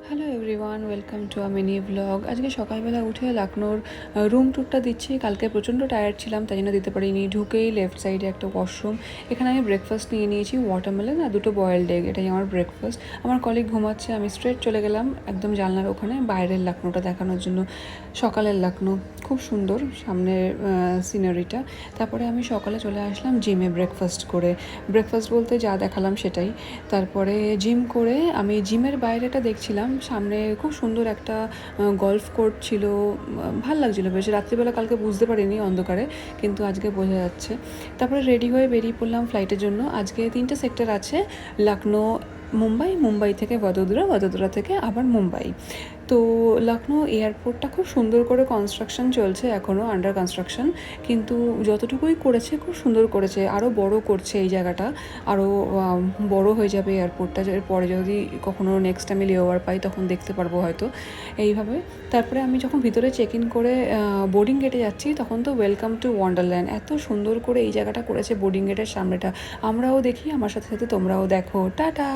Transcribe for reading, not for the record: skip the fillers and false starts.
Hello everyone, welcome to a mini blog. আজকে সকালবেলা উঠে লখনৌর রুম ট্যুরটা দিচ্ছি। কালকে প্রচণ্ড টায়ার্ড ছিলাম, তাই জন্য দিতে পারিনি। ঢুকেই লেফট সাইডে একটা ওয়াশরুম, এখানে আমি ব্রেকফাস্ট নিয়ে নিয়েছি, ওয়াটারমেলন আর দুটো বয়েলড এগ, এটাই আমার ব্রেকফাস্ট। আমার কলিগ ঘুমাচ্ছে, আমি স্ট্রেট চলে গেলাম একদম জানলার ওখানে বাইরের লখনৌটা দেখানোর জন্য। সকালের লখনৌ খুব সুন্দর, সামনের সিনারিটা। তারপরে আমি সকালে চলে আসলাম জিমে ব্রেকফাস্ট করে। ব্রেকফাস্ট বলতে যা দেখালাম সেটাই। তারপরে জিম করে আমি জিমের বাইরেটা দেখছিলাম, সামনে খুব সুন্দর একটা গলফ কোর্ট ছিল, ভাল লাগছিলো বেশ। রাত্রিবেলা কালকে বুঝতে পারিনি অন্ধকারে, কিন্তু আজকে বোঝা যাচ্ছে। তারপরে রেডি হয়ে বেরিয়ে পড়লাম ফ্লাইটের জন্য। আজকে 3টে সেক্টর আছে, লখনৌ, মুম্বাই, মুম্বাই থেকে বদোদরা, বদোদরা থেকে আবার মুম্বাই। তো লখনৌ এয়ারপোর্টটা খুব সুন্দর করে কনস্ট্রাকশন চলছে, এখনও আন্ডার কনস্ট্রাকশন, কিন্তু যতটুকুই করেছে খুব সুন্দর করেছে। আরও বড় করছে এই জায়গাটা, আরও বড় হয়ে যাবে এয়ারপোর্টটা। এরপরে যদি কখনো নেক্সট আমি লেওভার পাই তখন দেখতে পারবো হয়তো এইভাবে। তারপরে আমি যখন ভিতরে চেক ইন করে বোর্ডিং গেটে যাচ্ছি, তখন তো ওয়েলকাম টু ওয়ান্ডারল্যান্ড, এত সুন্দর করে এই জায়গাটা করেছে বোর্ডিং গেটের সামনেটা। আমরাও দেখি, আমার সাথে সাথে তোমরাও দেখো। টাটা।